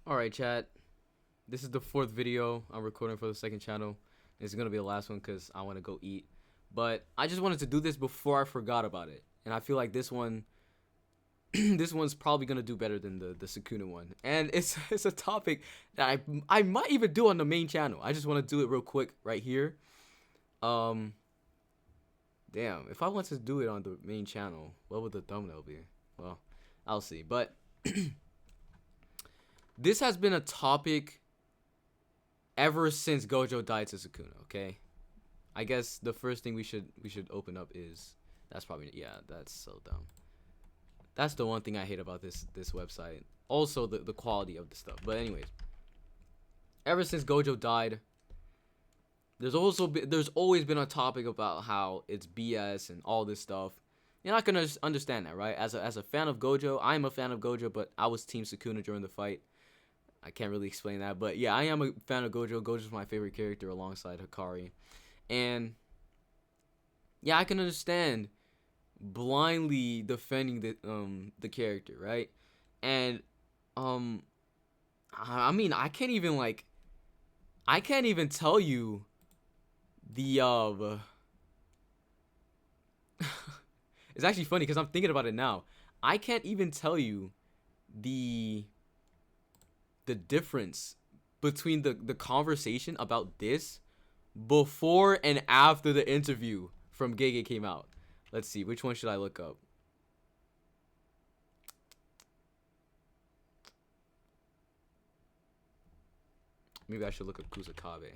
Alright, chat. This is the fourth video I'm recording for the second channel. This is gonna be the last one because I want to go eat. But I just wanted to do this before I forgot about it. And I feel like this one, this one's probably gonna do better than the Sukuna one. And it's a topic that I might even do on the main channel. I just want to do it real quick right here. Um, Damn, if I want to do it on the main channel, what would the thumbnail be? Well, I'll see. But this has been a topic ever since Gojo died to Sukuna, okay? I guess the first thing we should open up is that's probably, yeah, that's so dumb. That's the one thing I hate about this website. Also the quality of the stuff. But anyways, ever since Gojo died, there's always been a topic about how it's BS and all this stuff. You're not gonna understand that, right? As a fan of Gojo, I'm a fan of Gojo, but I was Team Sukuna during the fight. I can't really explain that, but yeah, I am a fan of Gojo. Gojo's my favorite character alongside Hikari. And yeah, I can understand blindly defending the character, right? And I mean, I can't even tell you the it's actually funny because I'm thinking about it now. I can't even tell you the difference between the conversation about this before and after the interview from Gege came out. Let's see, which one should I look up? Maybe I should look up Kusakabe.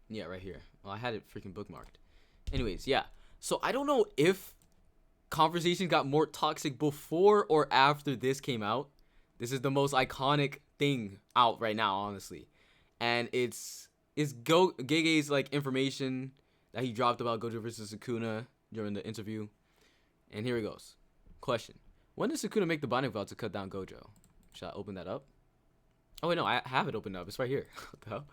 Yeah, right here. Well, I had it freaking bookmarked. Anyways, yeah. So I don't know if conversation got more toxic before or after this came out. This is the most iconic thing out right now, honestly. And it's Gege's like information that he dropped about Gojo versus Sukuna during the interview. And here it goes. Question: when did Sukuna make the binding vow to cut down Gojo? Should I open that up? Oh wait, no, I have it opened up. It's right here. What the hell?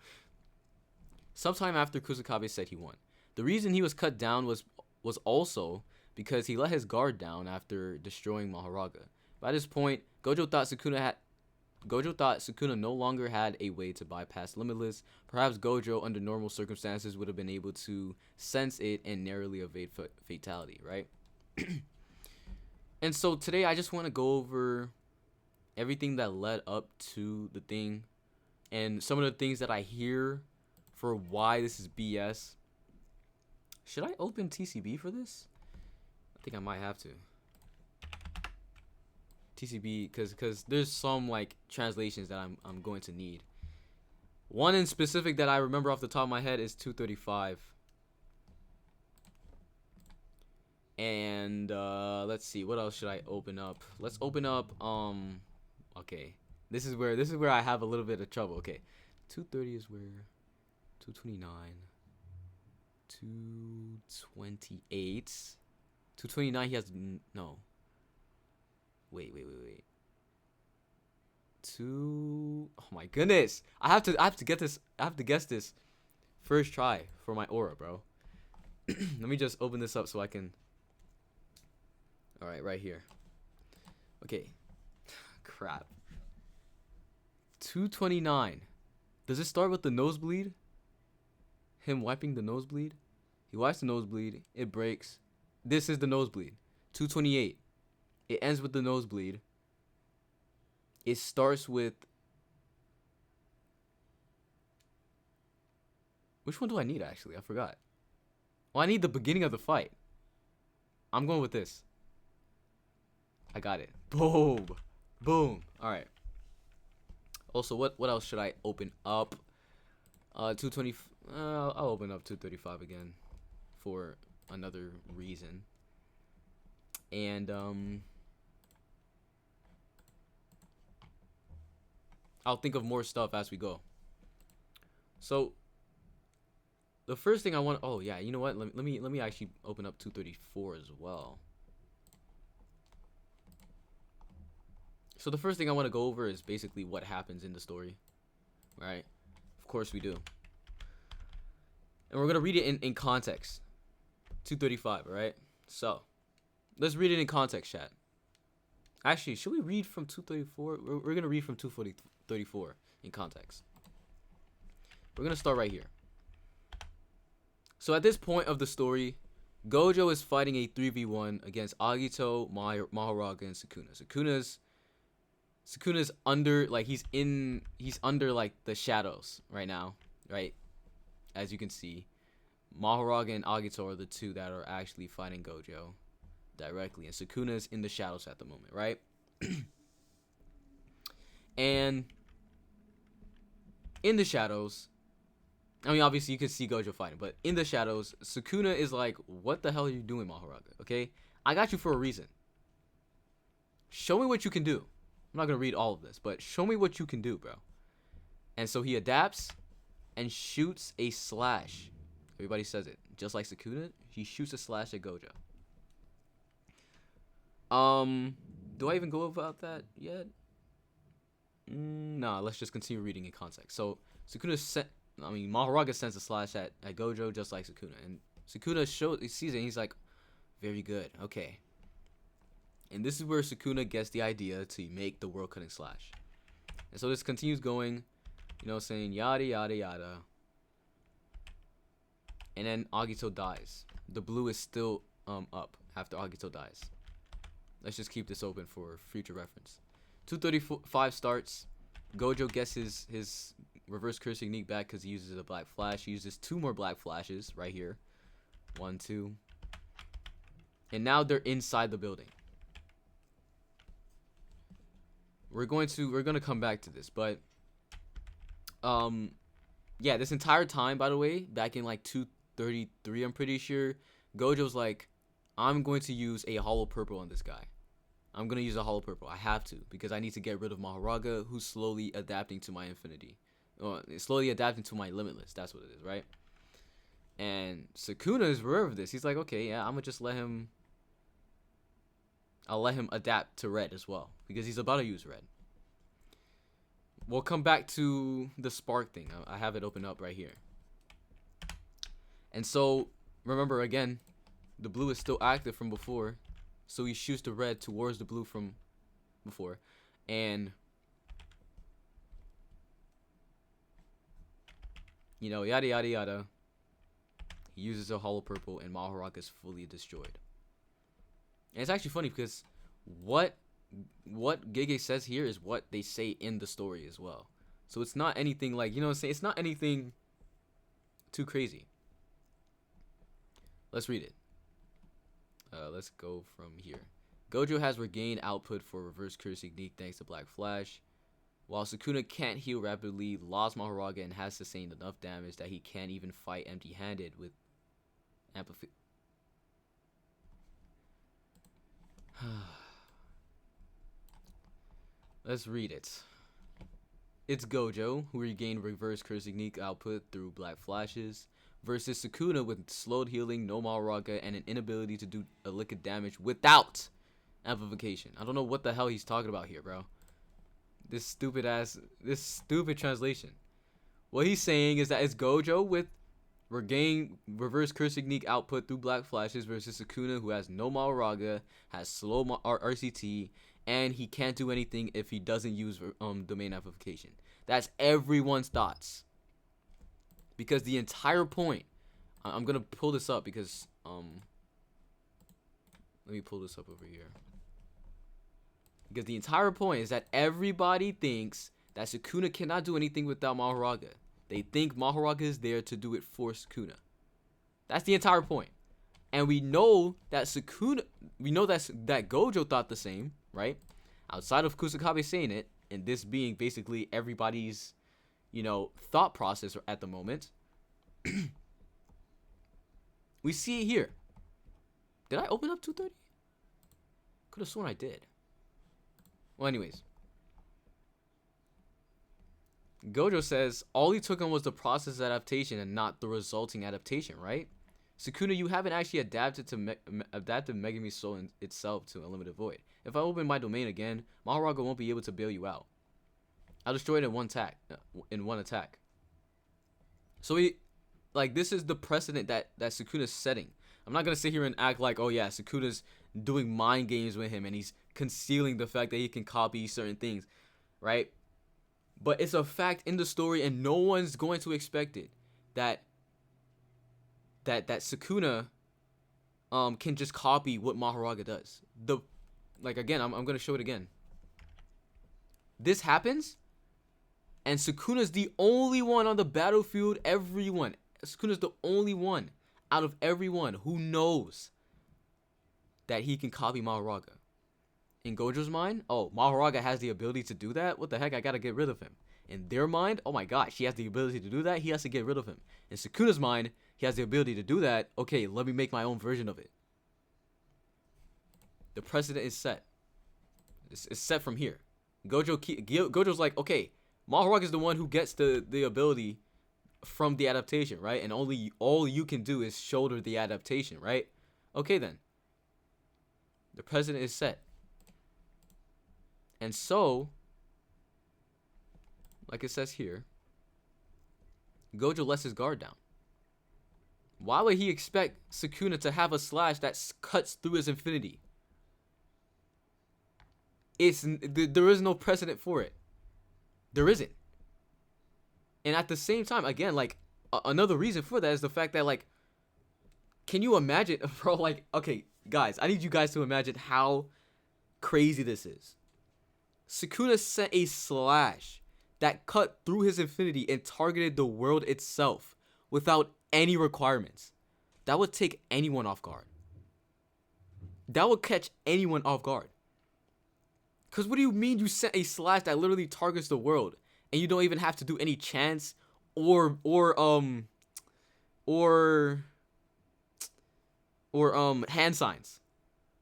Sometime after Kusakabe said he won. The reason he was cut down was also because he let his guard down after destroying Maharaga. By this point, Gojo thought Sukuna no longer had a way to bypass Limitless. Perhaps Gojo, under normal circumstances, would have been able to sense it and narrowly evade fatality, right? And so today I just want to go over everything that led up to the thing and some of the things that I hear for why this is BS. Should I open TCB for this? I think I might have to. TCB, because there's some like translations that I'm going to need. One in specific that I remember off the top of my head is 235. And let's see, what else should I open up? Let's open up okay. This is where I have a little bit of trouble. Okay. 230 is where 229, 228, 229. He has no. Wait. Oh my goodness! I have to get this. I have to guess this first try for my aura, bro. Let me just open this up so I can. All right here. Okay. Crap. 229. Does it start with the nosebleed? Him wiping the nosebleed? He wipes the nosebleed. It breaks. This is the nosebleed. 228. It ends with the nosebleed. It starts with... Which one do I need, actually? I forgot. Well, I need the beginning of the fight. I'm going with this. I got it. Boom. Boom. Alright. Also, what else should I open up? 220... I'll open up 235 again for another reason. And I'll think of more stuff as we go. So the first thing I want, oh yeah, you know what? Let me actually open up 234 as well. So the first thing I want to go over is basically what happens in the story, right? Of course we do. And we're gonna read it in context. 235, alright? So, let's read it in context, chat. Actually, should we read from 234? We're gonna read from 234 in context. We're gonna start right here. So at this point of the story, Gojo is fighting a 3v1 against Agito, Mahoraga, and Sukuna. Sukuna's under, like, he's under, like, the shadows right now, right? As you can see, Mahoraga and Agito are the two that are actually fighting Gojo directly, and Sukuna's in the shadows at the moment, right? And in the shadows, I mean, obviously you can see Gojo fighting, but in the shadows, Sukuna is like, what the hell are you doing, Mahoraga? Okay, I got you for a reason. Show me what you can do. I'm not gonna read all of this, but show me what you can do, bro. And so he adapts and shoots a slash. Everybody says it, just like Sukuna. He shoots a slash at Gojo. Do I even go about that yet? Nah, let's just continue reading in context. So Mahoraga sends a slash at Gojo just like Sukuna, and Sukuna sees it and he's like, very good, okay. And this is where Sukuna gets the idea to make the world cutting slash. And so this continues going, you know, saying yada yada yada. And then Agito dies. The blue is still up after Agito dies. Let's just keep this open for future reference. 235 starts. Gojo gets his reverse curse technique back because he uses a black flash. He uses 2 more black flashes right here. 1, 2. And now they're inside the building. We're gonna come back to this, but yeah, this entire time, by the way, back in like 233, I'm pretty sure, Gojo's like, I'm going to use a hollow purple on this guy. I'm gonna use a hollow purple. I have to, because I need to get rid of Mahoraga, who's slowly adapting to my infinity. Slowly adapting to my limitless. That's what it is, right? And Sukuna is aware of this. He's like, okay, yeah, I'm gonna just I'll let him adapt to red as well, because he's about to use red. We'll come back to the spark thing. I have it open up right here. And so, remember again, the blue is still active from before. So he shoots the red towards the blue from before. And, you know, yada yada yada. He uses a hollow purple and Mahoraga is fully destroyed. And it's actually funny because what Gege says here is what they say in the story as well. So it's not anything like, you know what I'm saying? It's not anything too crazy. Let's read it. Let's go from here. Gojo has regained output for reverse curse technique thanks to Black Flash. While Sukuna can't heal rapidly, lost Mahoraga and has sustained enough damage that he can't even fight empty-handed with amplification. Let's read it. It's Gojo, who regained reverse curse technique output through Black Flashes, versus Sukuna with slowed healing, no Mahoraga, and an inability to do a lick of damage without amplification. I don't know what the hell he's talking about here, bro. This stupid translation. What he's saying is that it's Gojo with regained reverse curse technique output through Black Flashes versus Sukuna, who has no Mahoraga, has slow RCT, and he can't do anything if he doesn't use domain amplification. That's everyone's thoughts. Because the entire point, I'm gonna pull this up because let me pull this up over here. Because the entire point is that everybody thinks that Sukuna cannot do anything without Mahoraga. They think Mahoraga is there to do it for Sukuna. That's the entire point. And we know that that Gojo thought the same, right? Outside of Kusakabe saying it, and this being basically everybody's, you know, thought process at the moment. We see it here. Did I open up 230? Could have sworn I did. Well, anyways. Gojo says all he took on was the process adaptation and not the resulting adaptation, right? Sukuna, you haven't actually adapted to adapted Megami's soul itself to Unlimited Void. If I open my domain again, Mahoraga won't be able to bail you out. I'll destroy it in one attack. So like this is the precedent that Sukuna's setting. I'm not gonna sit here and act like, oh yeah, Sukuna's doing mind games with him and he's concealing the fact that he can copy certain things, right? But it's a fact in the story, and no one's going to expect it that Sukuna can just copy what Mahoraga does. Like again, I'm gonna show it again. This happens, and Sukuna's the only one on the battlefield. Sukuna's the only one out of everyone who knows that he can copy Mahoraga. In Gojo's mind, oh, Mahoraga has the ability to do that? What the heck? I gotta get rid of him. In their mind, oh my gosh, he has the ability to do that? He has to get rid of him. In Sukuna's mind, he has the ability to do that. Okay, let me make my own version of it. The precedent is set. It's set from here. Gojo's like, okay, Mahoraga is the one who gets the ability from the adaptation, right? And all you can do is shoulder the adaptation, right? Okay then. The precedent is set. And so, like it says here, Gojo lets his guard down. Why would he expect Sukuna to have a slash that cuts through his infinity? There is no precedent for it. There isn't. And at the same time, again, like, another reason for that is the fact that, like, can you imagine, bro, like, okay, guys, I need you guys to imagine how crazy this is. Sukuna sent a slash that cut through his infinity and targeted the world itself without any requirements. That would take anyone off guard. That would catch anyone off guard. Because what do you mean you sent a slash that literally targets the world and you don't even have to do any chants or hand signs?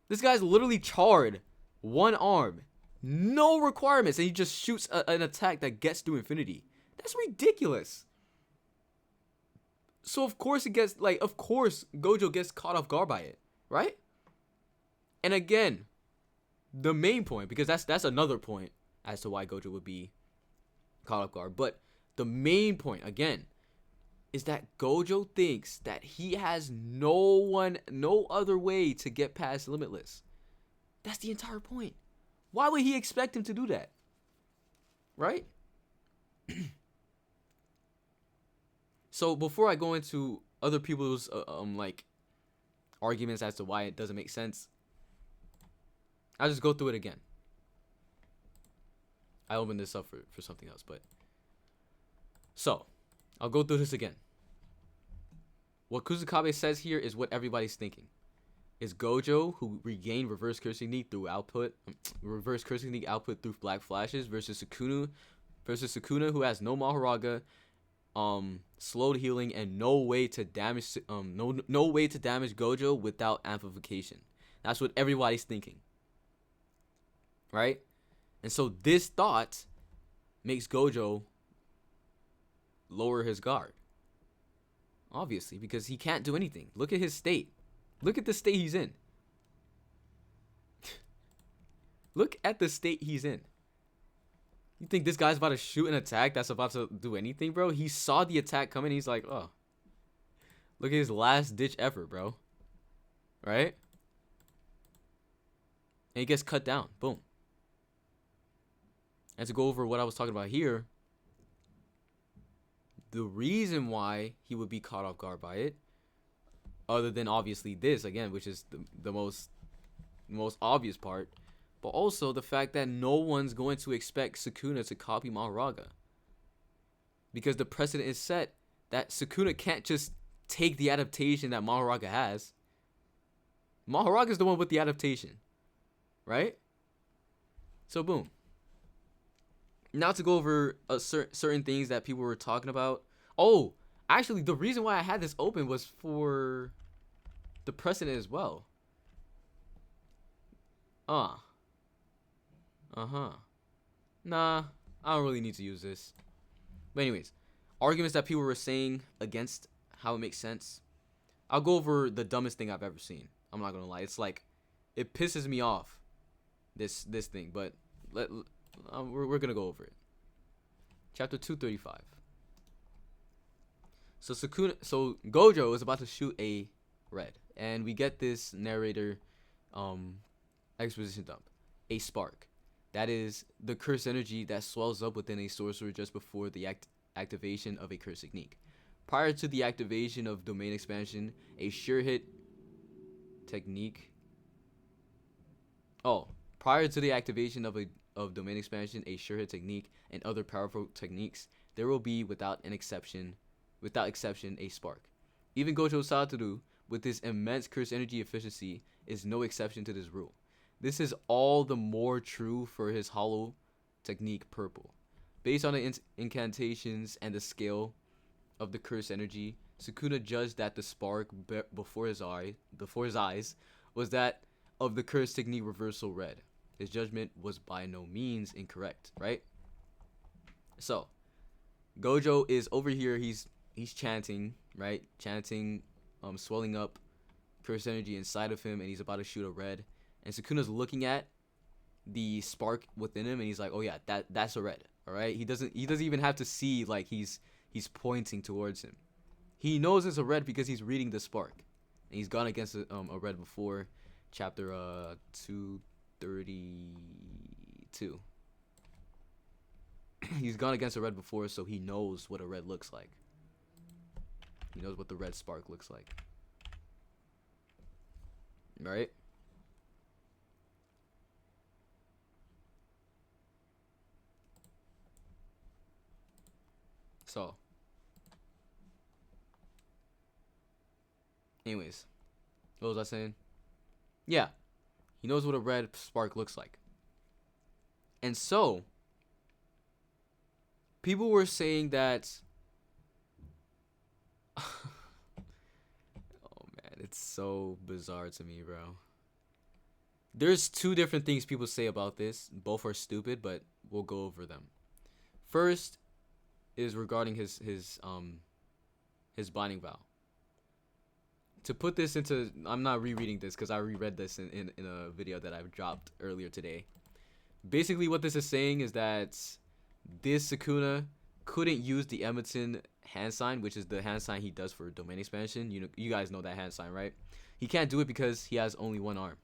This guy's literally charred, one arm, no requirements, and he just shoots an attack that gets through infinity. That's ridiculous. So of course Gojo gets caught off guard by it, right? And again, the main point, because that's another point as to why Gojo would be caught off guard, but the main point again is that Gojo thinks that he has no other way to get past Limitless. That's the entire point. Why would he expect him to do that? Right? So before I go into other people's like arguments as to why it doesn't make sense, I'll just go through it again. I opened this up for something else, but so I'll go through this again. What Kusakabe says here is what everybody's thinking. Is Gojo, who regained reverse cursing knee through output, through black flashes, versus Sukuna, who has no Mahoraga, slowed healing, and no way to damage Gojo without amplification. That's what everybody's thinking, right? And so this thought makes Gojo lower his guard, obviously, because he can't do anything. Look at his state. Look at the state he's in. Look at the state he's in. You think this guy's about to shoot an attack that's about to do anything, bro? He saw the attack coming. He's like, oh. Look at his last ditch effort, bro. Right? And he gets cut down. Boom. And to go over what I was talking about here, the reason why he would be caught off guard by it, other than obviously this, again, which is the most obvious part, but also the fact that no one's going to expect Sukuna to copy Mahoraga. Because the precedent is set that Sukuna can't just take the adaptation that Mahoraga has. Mahoraga is the one with the adaptation. Right? So, boom. Now to go over certain things that people were talking about. Oh, actually, the reason why I had this open was for the precedent as well. Nah, I don't really need to use this. But anyways, arguments that people were saying against how it makes sense. I'll go over the dumbest thing I've ever seen. I'm not gonna lie. It's like, it pisses me off, this thing. But we're gonna go over it. Chapter 235. So Gojo is about to shoot a red, and we get this narrator, um, exposition dump, a spark. That is the curse energy that swells up within a sorcerer just before the activation of a curse technique. Prior to the activation of domain expansion, a sure hit technique. Oh, prior to the activation of domain expansion, a sure hit technique, and other powerful techniques, there will be without exception, a spark. Even Gojo Satoru, with his immense curse energy efficiency, is no exception to this rule. This is all the more true for his hollow technique purple. Based on the incantations and the scale of the curse energy, Sukuna judged that the spark before his eyes was that of the curse technique reversal red. His judgment was by no means incorrect, right? So, Gojo is over here, he's chanting, right? Chanting, swelling up curse energy inside of him, and he's about to shoot a red. And Sukuna's looking at the spark within him, and he's like, "Oh yeah, that's a red." All right, he doesn't even have to see, like, he's pointing towards him. He knows it's a red because he's reading the spark, and he's gone against a red before, chapter 232. He's gone against a red before, so he knows what a red looks like. He knows what the red spark looks like. Right? So, anyways, what was I saying? Yeah, he knows what a red spark looks like. And so, people were saying that... Oh man, it's so bizarre to me, bro. There's two different things people say about this. Both are stupid, but we'll go over them. First is regarding his binding vow. To put this into, I'm not rereading this because I reread this in a video that I've dropped earlier today. Basically, what this is saying is that this Sukuna couldn't use the Emerson hand sign, which is the hand sign he does for domain expansion. You guys know that hand sign, right? He can't do it because he has only one arm.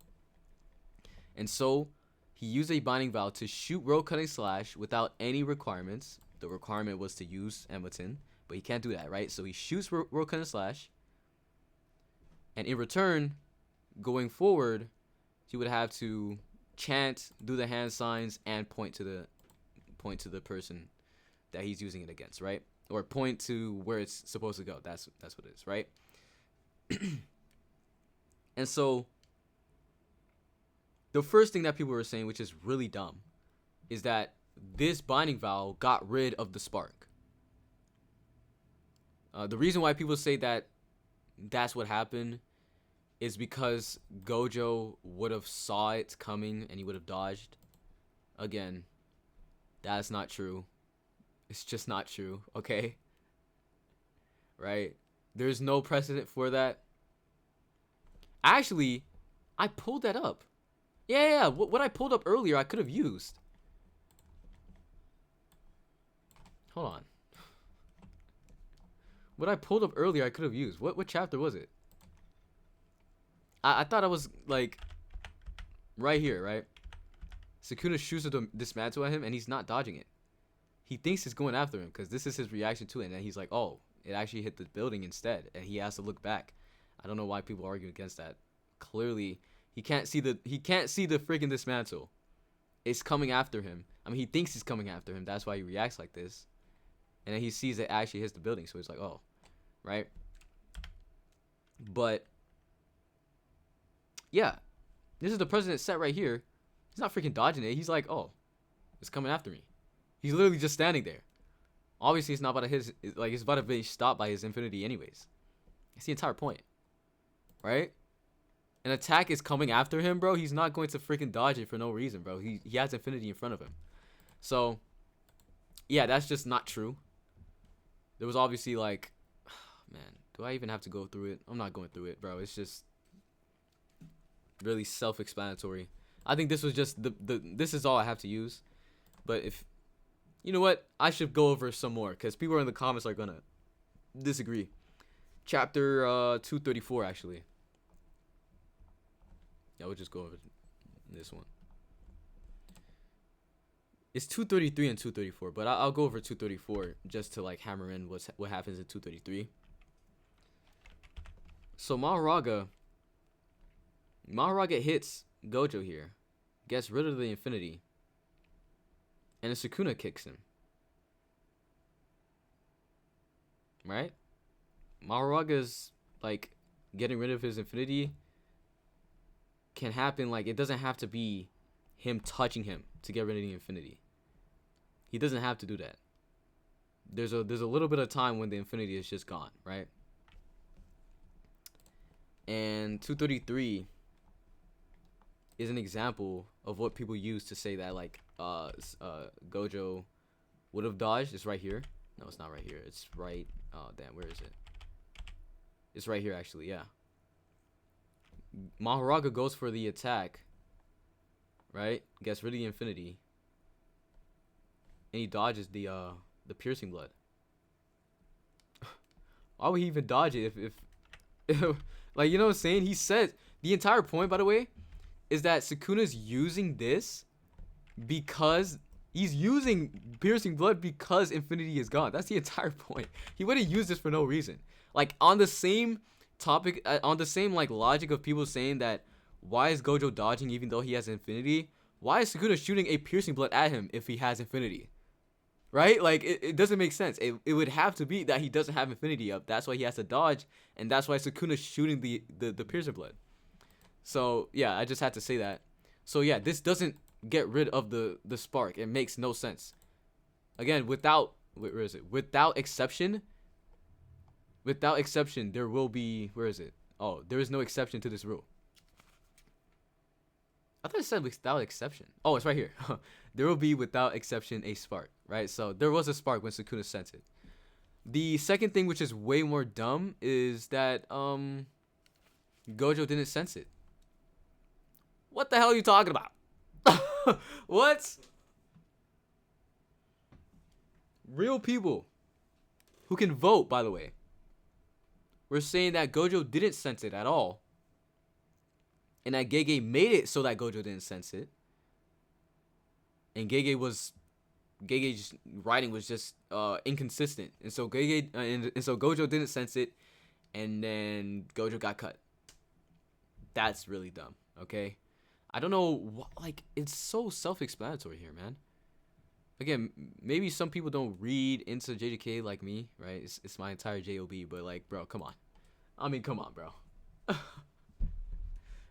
And so he used a binding vow to shoot road cutting slash without any requirements. The requirement was to use Emerson, but he can't do that, right? So he shoots road cutting slash, and in return, going forward, he would have to chant, do the hand signs, and point to the person that he's using it against, right? Or point to where it's supposed to go. That's what it is, right? And so the first thing that people were saying, which is really dumb, is that this binding vow got rid of the spark. The reason why people say that that's what happened is because Gojo would have saw it coming and he would have dodged. Again, that's not true. It's just not true, okay? Right? There's no precedent for that. Actually, I pulled that up. Yeah. What I pulled up earlier, I could have used. Hold on. What I pulled up earlier, I could have used. What chapter was it? I thought I was, like, right here, right? Sukuna shoots a dismantle at him, and he's not dodging it. He thinks it's going after him, because this is his reaction to it, and then he's like, oh, it actually hit the building instead, and he has to look back. I don't know why people argue against that. Clearly, he can't see the freaking dismantle. It's coming after him. I mean, he thinks he's coming after him. That's why he reacts like this. And then he sees it actually hits the building, so he's like, oh, right? But yeah, this is the president set right here. He's not freaking dodging it. He's like, oh, it's coming after me. He's literally just standing there. Obviously, it's not about it's about to be stopped by his infinity anyways. That's the entire point, right? An attack is coming after him, bro. He's not going to freaking dodge it for no reason, bro. He has infinity in front of him. So, yeah, that's just not true. There was obviously, like, man, do I even have to go through it? I'm not going through it, bro. It's just really self-explanatory. I think this was just this is all I have to use. But if, you know what, I should go over some more, because people in the comments are gonna disagree. Chapter 234 actually. Yeah, we'll just go over this one. It's 233 and 234, but I'll go over 234 just to like hammer in what happens in 233. So Mahoraga hits Gojo here, gets rid of the infinity, and a Sukuna kicks him. Right? Mahoraga's like getting rid of his infinity can happen, like it doesn't have to be him touching him to get rid of the infinity. He doesn't have to do that. There's a little bit of time when the infinity is just gone, right? And 233 is an example of what people use to say that like Gojo would have dodged. It's right here. No, it's not right here. It's right. Oh damn, where is it? It's right here actually. Yeah. Mahoraga goes for the attack. Right? Gets rid of the infinity. And he dodges the piercing blood. Why would he even dodge it if like, you know what I'm saying? He said the entire point, by the way, is that Sukuna's using this because he's using piercing blood because infinity is gone. That's the entire point. He wouldn't use this for no reason. Like on the same topic, on the same like logic of people saying that why is Gojo dodging even though he has infinity? Why is Sukuna shooting a piercing blood at him if he has infinity? Right? Like, it doesn't make sense. It would have to be that he doesn't have infinity up. That's why he has to dodge, and that's why Sukuna's shooting the piercing blood. So, yeah, I just had to say that. So, yeah, this doesn't get rid of the spark. It makes no sense. Again, without exception, there will be, where is it? Oh, there is no exception to this rule. I thought it said without exception. Oh, it's right here. There will be without exception a spark, right? So there was a spark when Sukuna sent it. The second thing, which is way more dumb, is that Gojo didn't sense it. What the hell are you talking about? What? Real people who can vote, by the way, were saying that Gojo didn't sense it at all. And that Gege made it so that Gojo didn't sense it. And Gege's writing was just inconsistent. And so Gojo didn't sense it. And then Gojo got cut. That's really dumb, okay? I don't know, like, it's so self-explanatory here, man. Again, maybe some people don't read into JJK like me, right? It's my entire JOB, but like, bro, come on. I mean, come on, bro.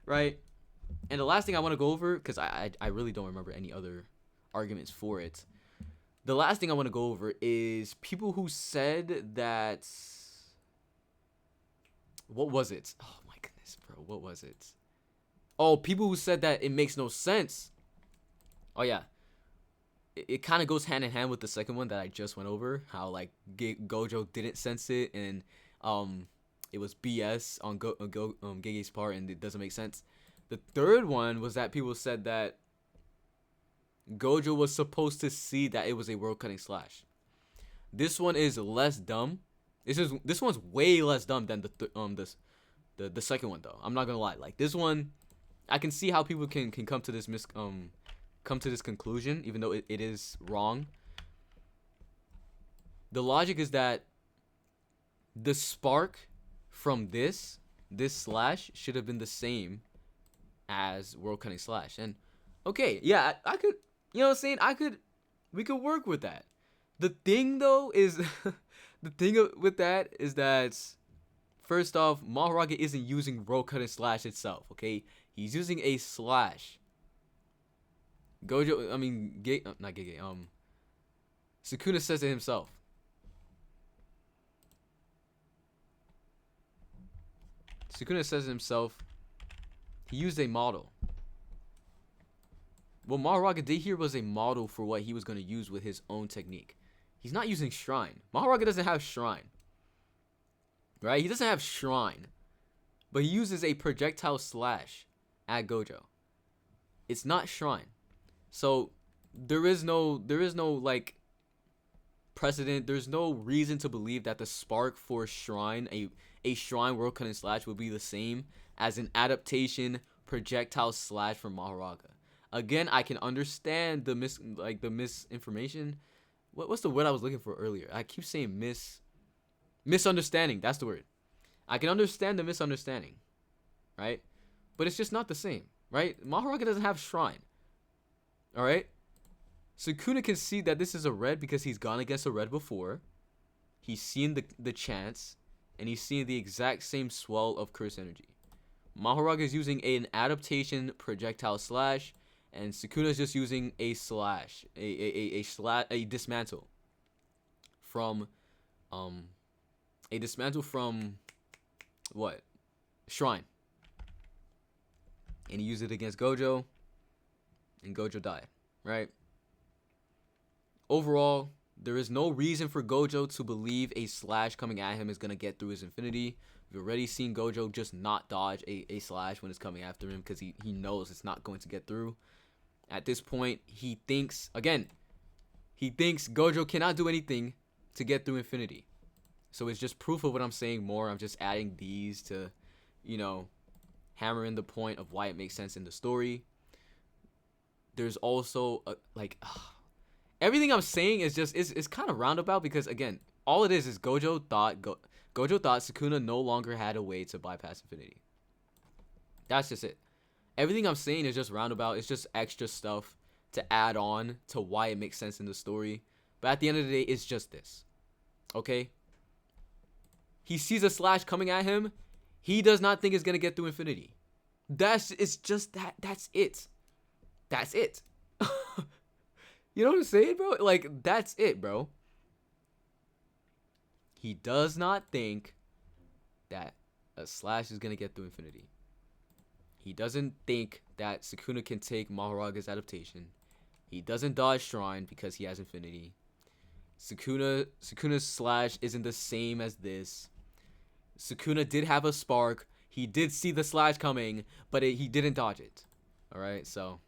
Right? And the last thing I want to go over, because I really don't remember any other arguments for it. The last thing I want to go over is people who said that... What was it? Oh my goodness, bro. What was it? Oh, people who said that it makes no sense. Oh, yeah. It kind of goes hand in hand with the second one that I just went over. How, like, Gojo didn't sense it, and it was BS on Gege's part, and it doesn't make sense. The third one was that people said that Gojo was supposed to see that it was a world cutting slash. This one is less dumb. This one's way less dumb than the second one though. I'm not gonna lie. Like this one, I can see how people can come to this conclusion, even though it is wrong. The logic is that the spark from this slash should have been the same as world cutting slash. And okay, yeah, I could, you know what I'm saying? We could work with that. The thing though is the thing with that is that first off, Mahoraga isn't using world cutting slash itself, okay? He's using a slash. Gojo, I mean, not Gege, Sukuna says it himself. Sukuna says it himself. He used a model. What Mahoraga did here was a model for what he was going to use with his own technique. He's not using Shrine. Mahoraga doesn't have Shrine. Right? He doesn't have Shrine. But he uses a projectile slash at Gojo. It's not Shrine. So there is no like precedent. There's no reason to believe that the spark for Shrine, a Shrine World Cutting Slash, would be the same as an adaptation projectile slash from Mahoraga. Again, I can understand the misinformation. What's the word I was looking for earlier? I keep saying misunderstanding. That's the word. I can understand the misunderstanding, right? But it's just not the same, right? Mahoraga doesn't have Shrine. All right? Sukuna can see that this is a red because he's gone against a red before. He's seen the chance, and he's seen the exact same swell of curse energy. Mahoraga is using an adaptation projectile slash, and Sukuna is just using a slash, a dismantle from what? Shrine. And he used it against Gojo, and Gojo died, right? Overall, there is no reason for Gojo to believe a slash coming at him is going to get through his infinity. We've already seen Gojo just not dodge a slash when it's coming after him because he knows it's not going to get through. At this point, he thinks Gojo cannot do anything to get through infinity. So it's just proof of what I'm saying more. I'm just adding these to, hammer in the point of why it makes sense in the story. There's also, everything I'm saying is just is kind of roundabout because again, all it is Gojo thought Sukuna no longer had a way to bypass infinity. That's just it. Everything I'm saying is just roundabout. It's just extra stuff to add on to why it makes sense in the story. But at the end of the day, it's just this. Okay? He sees a slash coming at him. He does not think it's gonna get through infinity. It's just that. That's it. That's it. You know what I'm saying, bro? Like, that's it, bro. He does not think that a slash is going to get through infinity. He doesn't think that Sukuna can take Mahoraga's adaptation. He doesn't dodge Shrine because he has infinity. Sukuna's slash isn't the same as this. Sukuna did have a spark. He did see the slash coming, but he didn't dodge it. Alright, so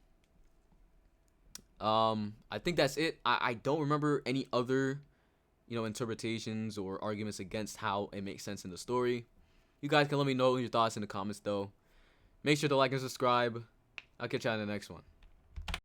I think that's it. I don't remember any other, interpretations or arguments against how it makes sense in the story. You guys can let me know your thoughts in the comments, though. Make sure to like and subscribe. I'll catch you on the next one.